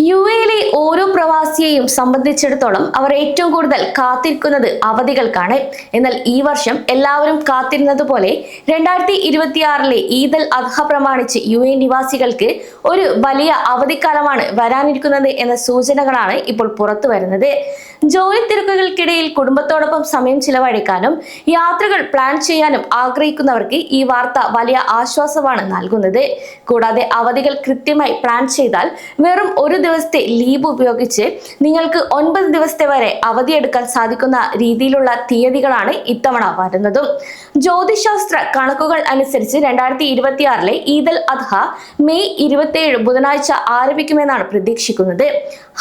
യുഎയിലെ ഓരോ പ്രവാസിയെയും സംബന്ധിച്ചിടത്തോളം അവർ ഏറ്റവും കൂടുതൽ കാത്തിരിക്കുന്നത് അവധികൾക്കാണ്. എന്നാൽ ഈ വർഷം എല്ലാവരും കാത്തിരുന്നത് പോലെ 2026 ഈദ് അൽ അദ്ഹ പ്രമാണിച്ച് യുഎഇ നിവാസികൾക്ക് ഒരു വലിയ അവധിക്കാലമാണ് വരാനിരിക്കുന്നത് എന്ന സൂചനകളാണ് ഇപ്പോൾ പുറത്തു വരുന്നത്. ജോലി തിരക്കുകൾക്കിടയിൽ കുടുംബത്തോടൊപ്പം സമയം ചിലവഴിക്കാനും യാത്രകൾ പ്ലാൻ ചെയ്യാനും ആഗ്രഹിക്കുന്നവർക്ക് ഈ വാർത്ത വലിയ ആശ്വാസമാണ് നൽകുന്നത്. കൂടാതെ അവധികൾ കൃത്യമായി പ്ലാൻ ചെയ്താൽ വെറും ഒരു ദിവസത്തെ ലീവ് ഉപയോഗിച്ച് നിങ്ങൾക്ക് 9 ദിവസത്തെ വരെ അവധിയെടുക്കാൻ സാധിക്കുന്ന രീതിയിലുള്ള തീയതികളാണ് ഇത്തവണ വരുന്നതും. ജ്യോതിശാസ്ത്ര കണക്കുകൾ അനുസരിച്ച് 2026 ഈദ് അൽ അദ്ഹ മെയ് 27 ബുധനാഴ്ച ആരംഭിക്കുമെന്നാണ് പ്രതീക്ഷിക്കുന്നത്.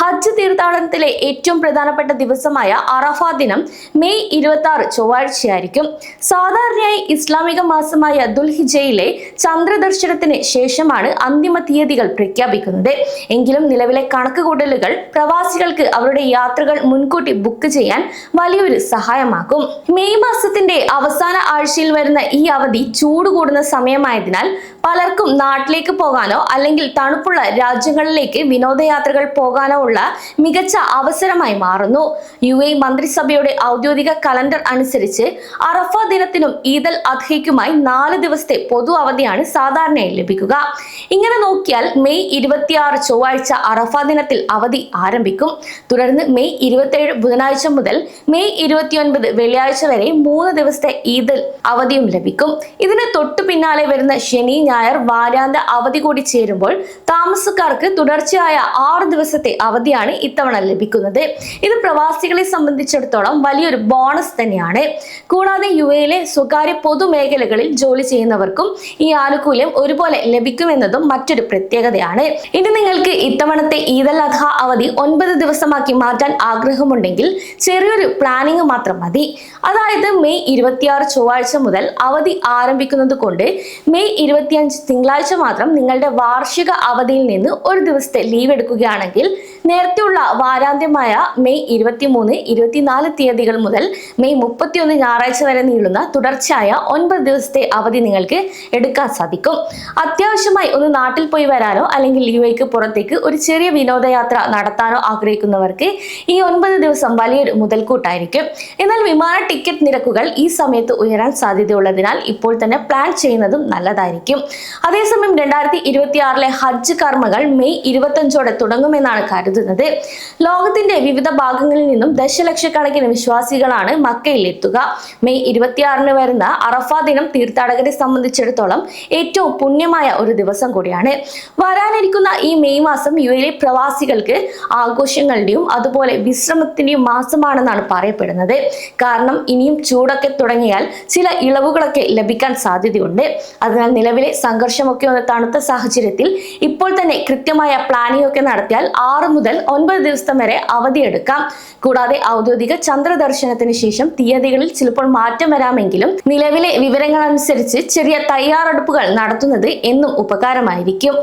ഹജ്ജ് തീർത്ഥാടനത്തിലെ ഏറ്റവും പ്രധാനപ്പെട്ട ദിവസമായ അറഫ ദിനം മെയ് 26 ചൊവ്വാഴ്ചയായിരിക്കും. സാധാരണയായി ഇസ്ലാമിക മാസമായ ദുൽഹിജ്ജയിലെ ചന്ദ്രദർശനത്തിന് ശേഷമാണ് അന്തിമ തീയതികൾ പ്രഖ്യാപിക്കുന്നത്. എങ്കിലും നിലവിലെ കണക്കുകൂട്ടലുകൾ പ്രവാസികൾക്ക് അവരുടെ യാത്രകൾ മുൻകൂട്ടി ബുക്ക് ചെയ്യാൻ വലിയൊരു സഹായമാകും. മെയ് മാസത്തിന്റെ അവസാന ആഴ്ചയിൽ വരുന്ന ഈ അവധി ചൂട് കൂടുന്ന സമയമായതിനാൽ പലർക്കും നാട്ടിലേക്ക് പോകാനോ അല്ലെങ്കിൽ തണുപ്പുള്ള രാജ്യങ്ങളിലേക്ക് വിനോദയാത്രകൾ പോകാനോ ഉള്ള മികച്ച അവസരമായി മാറുന്നു. യുഎഇ മന്ത്രിസഭയുടെ ഔദ്യോഗിക കലണ്ടർ അനുസരിച്ച് അറഫ ദിനത്തിനും ഈദ് അൽ അദ്ഹയ്ക്കുമായി 4 ദിവസത്തെ പൊതു അവധിയാണ് സാധാരണയായി ലഭിക്കുക. ഇങ്ങനെ നോക്കിയാൽ മെയ് 26 ചൊവ്വാഴ്ച അറഫ ദിനത്തിൽ അവധി ആരംഭിക്കും. തുടർന്ന് മെയ് 27 ബുധനാഴ്ച മുതൽ മെയ് 29 വെള്ളിയാഴ്ച വരെ 3 ദിവസത്തെ ഈദ് അവധിയും ലഭിക്കും. ഇതിന് തൊട്ടു പിന്നാലെ വരുന്ന ശനി ഞായർ വാരാന്ത അവധി കൂടി ചേരുമ്പോൾ താമസക്കാർക്ക് തുടർച്ചയായ 6 ദിവസത്തെ അവധിയാണ് ഇത്തവണ ലഭിക്കുന്നത്. ഇത് പ്രവാസികളെ സംബന്ധിച്ചിടത്തോളം വലിയൊരു ബോണസ് തന്നെയാണ്. കൂടാതെ യുഎയിലെ സ്വകാര്യ പൊതുമേഖലകളിൽ ജോലി ചെയ്യുന്നവർക്കും ഈ ആനുകൂല്യം ഒരുപോലെ ലഭിക്കുമെന്നതും മറ്റൊരു പ്രത്യേകതയാണ്. ഇനി നിങ്ങൾക്ക് ഇത്തവണത്തെ ഈദ് അൽ അദ്ഹ അവധി 9 ദിവസമാക്കി മാറ്റാൻ ആഗ്രഹമുണ്ടെങ്കിൽ ചെറിയൊരു പ്ലാനിങ് മാത്രം മതി. അതായത് മെയ് 26 ചൊവ്വാഴ്ച മുതൽ അവധി ആരംഭിക്കുന്നത് കൊണ്ട് മെയ് 25 തിങ്കളാഴ്ച മാത്രം നിങ്ങളുടെ വാർഷിക അവധിയിൽ നിന്ന് ഒരു ദിവസത്തെ ലീവ് എടുക്കുകയാണെങ്കിൽ നേരത്തെയുള്ള വാരാന്ത്യമായ മെയ് 23, 24 തീയതികൾ മുതൽ മെയ് 31 ഞായറാഴ്ച വരെ നീളുന്ന തുടർച്ചയായ 9 ദിവസത്തെ അവധി നിങ്ങൾക്ക് എടുക്കാൻ സാധിക്കും. അത്യാവശ്യമായി ഒന്ന് നാട്ടിൽ പോയി വരാനോ അല്ലെങ്കിൽ യുഎഇക്ക് പുറത്തേക്ക് ഒരു ചെറിയ വിനോദയാത്ര നടത്താനോ ആഗ്രഹിക്കുന്നവർക്ക് ഈ 9 ദിവസം വലിയൊരു മുതൽക്കൂട്ടായിരിക്കും. എന്നാൽ വിമാന ടിക്കറ്റ് നിരക്കുകൾ ഈ സമയത്ത് ഉയരാൻ സാധ്യതയുള്ളതിനാൽ ഇപ്പോൾ തന്നെ പ്ലാൻ ചെയ്യുന്നതും നല്ലതായിരിക്കും. അതേസമയം 2026 ഹജ്ജ് കർമ്മങ്ങൾ മെയ് 25 തുടങ്ങുമെന്നാണ് കരുതുന്നത്. ലോകത്തിന്റെ വിവിധ ഭാഗങ്ങളിൽ നിന്നും ദശലക്ഷക്കണക്കിന് വിശ്വാസികളാണ് മക്കയിൽ എത്തുക. മെയ് 26 വരുന്ന അറഫ ദിനം തീർത്ഥാടകരെ സംബന്ധിച്ചിടത്തോളം ഏറ്റവും പുണ്യമായ ഒരു ദിവസം കൂടിയാണ്. വരാനിരിക്കുന്ന ഈ മെയ് മാസം യുഎഇയിലെ പ്രവാസികൾക്ക് ആഘോഷങ്ങളുടെയും അതുപോലെ വിശ്രമത്തിന്റെയും മാസമാണെന്നാണ് പറയപ്പെടുന്നത്. കാരണം ഇനിയും ചൂടൊക്കെ തുടങ്ങിയാൽ ചില ഇളവുകളൊക്കെ ലഭിക്കാൻ സാധ്യതയുണ്ട്. അതിനാൽ നിലവിലെ സംഘർഷമൊക്കെ ഒന്ന് തണുത്ത സാഹചര്യത്തിൽ ഇപ്പോൾ തന്നെ കൃത്യമായ പ്ലാനിംഗ് ഒക്കെ നടത്തിയാൽ 6 മുതൽ 9 ദിവസം വരെ അവധിയെടുക്കാം. കൂടാതെ ഔദ്യോഗിക ചന്ദ്രദർശനത്തിന് ശേഷം തീയതികളിൽ ചിലപ്പോൾ മാറ്റം വരാമെങ്കിലും നിലവിലെ വിവരങ്ങൾ അനുസരിച്ച് ചെറിയ തയ്യാറെടുപ്പുകൾ നടത്തുന്നത് എന്നും ഉപകാരമായിരിക്കും.